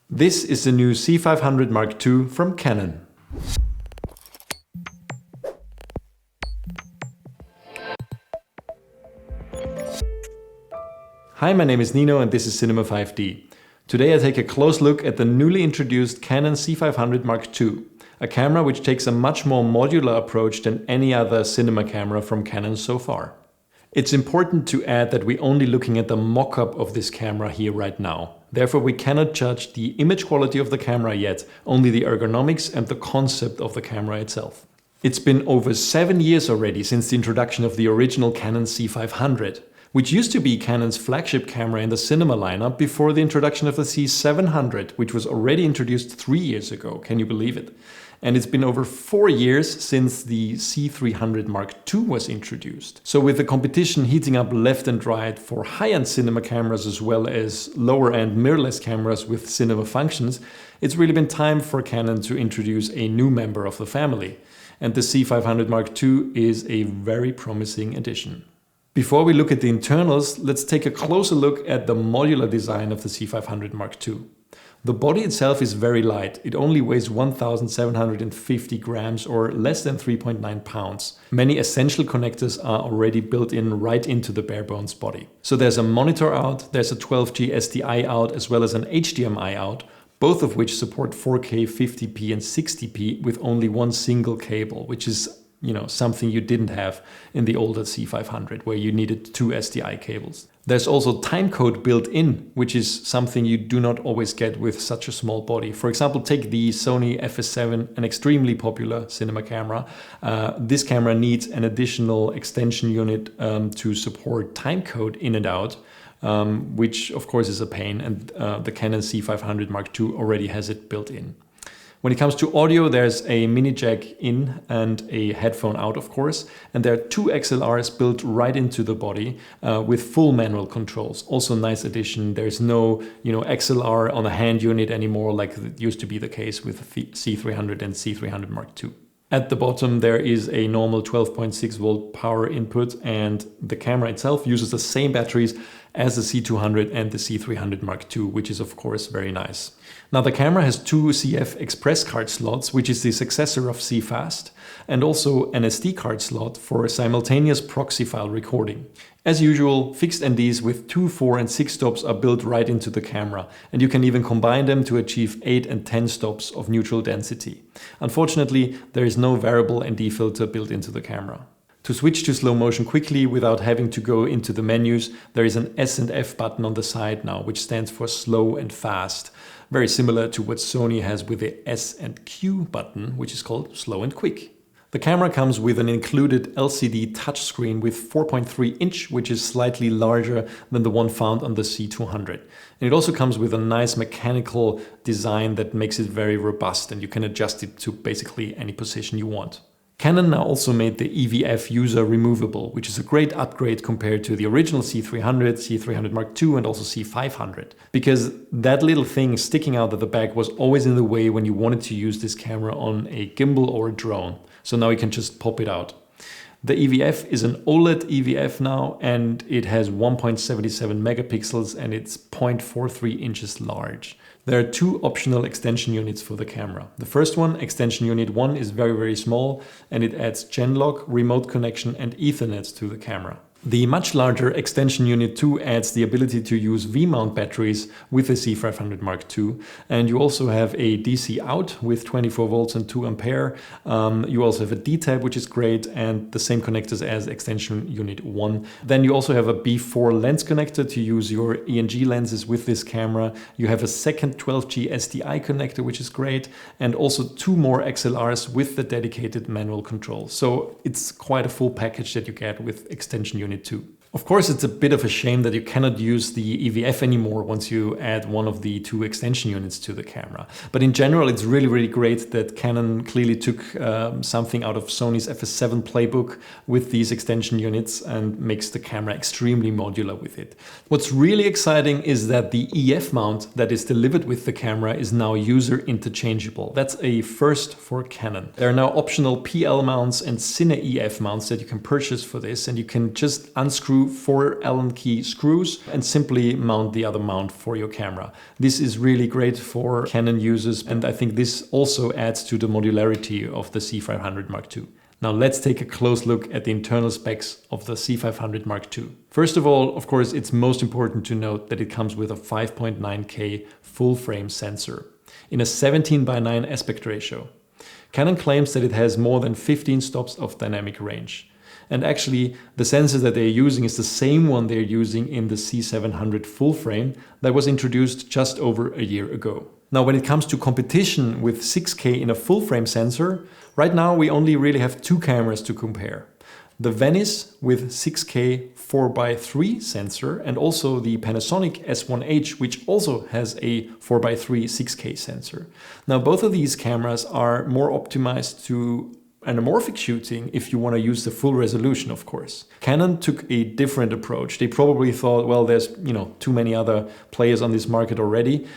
This is the new C500 Mark II from Canon. Hi, my name is Nino and this is Cinema 5D. Today I take a close look at the newly introduced Canon C500 Mark II, a camera which takes a much more modular approach than any other cinema camera from Canon so far. It's important to add that we're only looking at the mock-up of this camera here right now. Therefore, we cannot judge the image quality of the camera yet, only the ergonomics and the concept of the camera itself. It's been over 7 years already since the introduction of the original Canon C500, which used to be Canon's flagship camera in the cinema lineup before the introduction of the C700, which was already introduced 3 years ago. Can you believe it? And it's been over 4 years since the C300 Mark II was introduced. So with the competition heating up left and right for high-end cinema cameras as well as lower-end mirrorless cameras with cinema functions, it's really been time for Canon to introduce a new member of the family. And the C500 Mark II is a very promising addition. Before we look at the internals, let's take a closer look at the modular design of the C500 Mark II. The body itself is very light. It only weighs 1,750 grams or less than 3.9 pounds. Many essential connectors are already built in right into the bare bones body. So there's a monitor out, there's a 12G SDI out, as well as an HDMI out, both of which support 4K, 50p and 60p with only one single cable, which is something you didn't have in the older C500 where you needed 2 SDI cables. There's also timecode built in, which is something you do not always get with such a small body. For example, take the Sony FS7, an extremely popular cinema camera. This camera needs an additional extension unit to support timecode in and out, which of course is a pain, and the Canon C500 Mark II already has it built in. When it comes to audio, there's a mini jack in and a headphone out, of course, and there are 2 XLRs built right into the body with full manual controls. Also a nice addition. There's no XLR on a hand unit anymore like it used to be the case with the C300 and C300 Mark II. At the bottom there is a normal 12.6 volt power input, and the camera itself uses the same batteries as the C200 and the C300 Mark II, which is of course very nice. Now the camera has 2 CF express card slots, which is the successor of CFast, and also an SD card slot for simultaneous proxy file recording. As usual, fixed NDs with 2, 4 and 6 stops are built right into the camera, and you can even combine them to achieve 8 and 10 stops of neutral density. Unfortunately, there is no variable ND filter built into the camera. To switch to slow motion quickly without having to go into the menus, there is an S and F button on the side now, which stands for slow and fast. Very similar to what Sony has with the S and Q button, which is called slow and quick. The camera comes with an included LCD touchscreen with 4.3 inch, which is slightly larger than the one found on the C200. And it also comes with a nice mechanical design that makes it very robust, and you can adjust it to basically any position you want. Canon now also made the EVF user removable, which is a great upgrade compared to the original C300, C300 Mark II and also C500. Because that little thing sticking out of the back was always in the way when you wanted to use this camera on a gimbal or a drone. So now you can just pop it out. The EVF is an OLED EVF now, and it has 1.77 megapixels and it's 0.43 inches large. There are 2 optional extension units for the camera. The first one, extension unit 1, is very small, and it adds Genlock, remote connection and Ethernet to the camera. The much larger extension unit 2 adds the ability to use V-mount batteries with the C500 Mark II, and you also have a DC out with 24 volts and 2 ampere. You also have a D-tab, which is great, and the same connectors as extension unit 1. Then you also have a B4 lens connector to use your ENG lenses with this camera. You have a second 12G SDI connector, which is great, and also 2 more XLRs with the dedicated manual control. So it's quite a full package that you get with extension unit 2. Of course, it's a bit of a shame that you cannot use the EVF anymore once you add one of the 2 extension units to the camera. But in general, it's really great that Canon clearly took something out of Sony's FS7 playbook with these extension units and makes the camera extremely modular with it. What's really exciting is that the EF mount that is delivered with the camera is now user interchangeable. That's a first for Canon. There are now optional PL mounts and Cine EF mounts that you can purchase for this, and you can just unscrew 2 4 Allen key screws and simply mount the other mount for your camera. This is really great for Canon users, and I think this also adds to the modularity of the C500 Mark II. Now let's take a close look at the internal specs of the C500 Mark II. First of all, of course, it's most important to note that it comes with a 5.9K full-frame sensor in a 17:9 aspect ratio. Canon claims that it has more than 15 stops of dynamic range. And actually, the sensor that they're using is the same one they're using in the C700 full frame that was introduced just over a year ago. Now, when it comes to competition with 6K in a full frame sensor, right now we only really have two cameras to compare. The Venice with 6K 4x3 sensor and also the Panasonic S1H, which also has a 4x3 6K sensor. Now, both of these cameras are more optimized to anamorphic shooting if you want to use the full resolution, of course. Canon took a different approach. They probably thought, well, there's too many other players on this market already.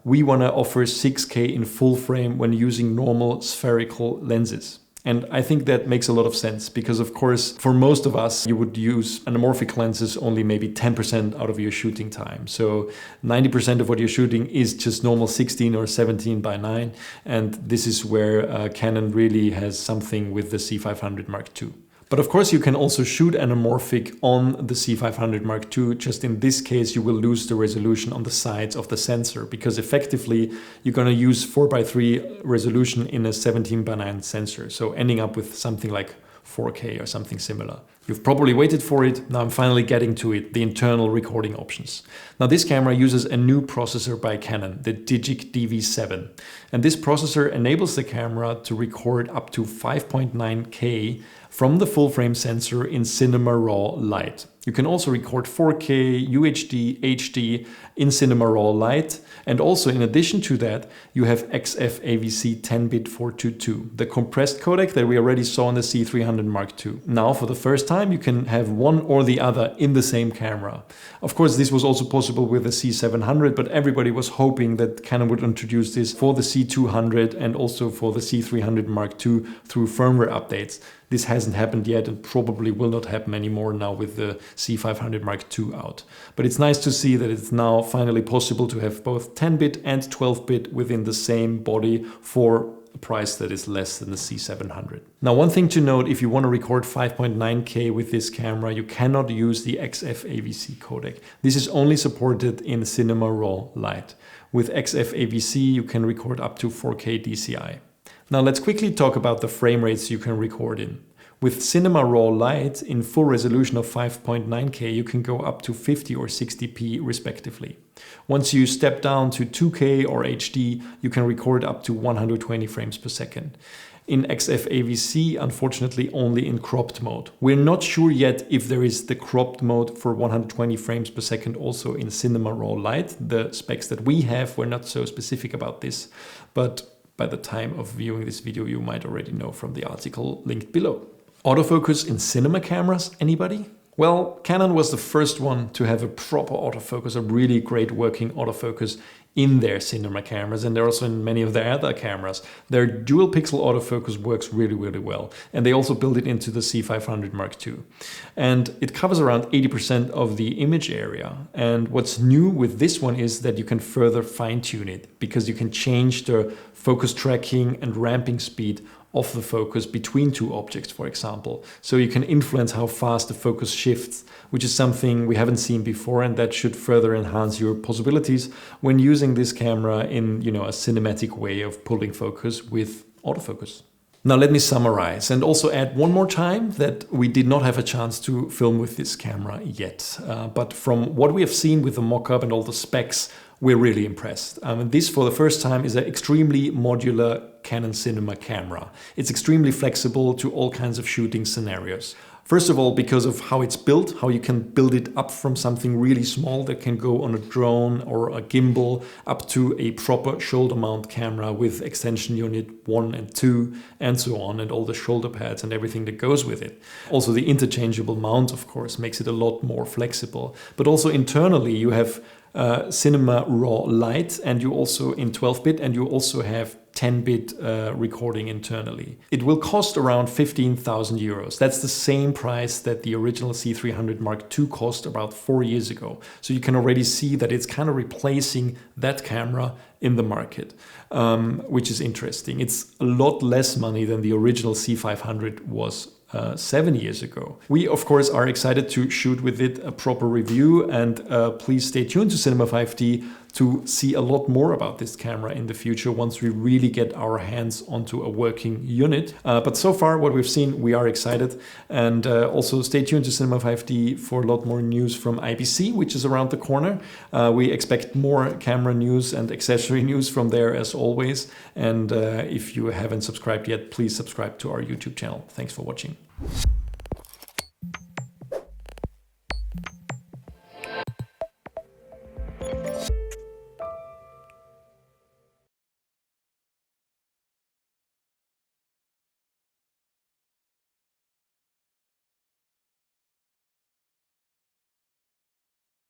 We want to offer 6K in full frame when using normal spherical lenses. And I think that makes a lot of sense because, of course, for most of us, you would use anamorphic lenses only maybe 10% out of your shooting time. So 90% of what you're shooting is just normal 16 or 17:9. And this is where Canon really has something with the C500 Mark II. But of course, you can also shoot anamorphic on the C500 Mark II. Just in this case, you will lose the resolution on the sides of the sensor because effectively you're going to use 4x3 resolution in a 17:9 sensor. So ending up with something like 4K or something similar. You've probably waited for it. Now I'm finally getting to it, the internal recording options. Now this camera uses a new processor by Canon, the Digic DV7. And this processor enables the camera to record up to 5.9K from the full frame sensor in Cinema Raw Lite. You can also record 4K, UHD, HD in Cinema Raw Lite. And also in addition to that, you have XF-AVC 10-bit 422, the compressed codec that we already saw in the C300 Mark II. Now for the first time, you can have one or the other in the same camera. Of course, this was also possible with the C700, but everybody was hoping that Canon would introduce this for the C200 and also for the C300 Mark II through firmware updates. This hasn't happened yet and probably will not happen anymore now with the C500 Mark II out. But it's nice to see that it's now finally possible to have both 10-bit and 12-bit within the same body for a price that is less than the C700. Now, one thing to note, if you want to record 5.9K with this camera, you cannot use the XF-AVC codec. This is only supported in Cinema Raw Lite. With XF-AVC, you can record up to 4K DCI. Now let's quickly talk about the frame rates you can record in. With Cinema Raw Lite in full resolution of 5.9K, you can go up to 50 or 60p respectively. Once you step down to 2K or HD, you can record up to 120 frames per second. In XF-AVC, unfortunately, only in cropped mode. We're not sure yet if there is the cropped mode for 120 frames per second also in Cinema Raw Lite. The specs that we have were not so specific about this, but by the time of viewing this video, you might already know from the article linked below. Autofocus in cinema cameras, anybody? Well, Canon was the first one to have a proper autofocus, a really great working autofocus in their cinema cameras, and they're also in many of their other cameras. Their dual pixel autofocus works really, really well. And they also built it into the C500 Mark II. And it covers around 80% of the image area. And what's new with this one is that you can further fine-tune it because you can change the focus tracking and ramping speed of the focus between two objects, for example. So you can influence how fast the focus shifts, which is something we haven't seen before, and that should further enhance your possibilities when using this camera in, a cinematic way of pulling focus with autofocus. Now let me summarize and also add one more time that we did not have a chance to film with this camera yet. But from what we have seen with the mock-up and all the specs, we're really impressed. This, for the first time, is an extremely modular Canon Cinema camera. It's extremely flexible to all kinds of shooting scenarios. First of all, because of how it's built, how you can build it up from something really small that can go on a drone or a gimbal up to a proper shoulder mount camera with extension unit 1 and 2 and so on, and all the shoulder pads and everything that goes with it. Also, the interchangeable mount, of course, makes it a lot more flexible. But also internally, you have Cinema Raw Lite, and you also in 12-bit, and you also have 10-bit recording internally. It will cost around 15,000 euros. That's the same price that the original C300 Mark II cost about 4 years ago. So you can already see that it's kind of replacing that camera in the market, which is interesting. It's a lot less money than the original C500 was 7 years ago. We, of course, are excited to shoot with it a proper review, and please stay tuned to Cinema 5D to see a lot more about this camera in the future once we really get our hands onto a working unit. But so far, what we've seen, we are excited. And also stay tuned to Cinema 5D for a lot more news from IBC, which is around the corner. We expect more camera news and accessory news from there as always. And if you haven't subscribed yet, please subscribe to our YouTube channel. Thanks for watching.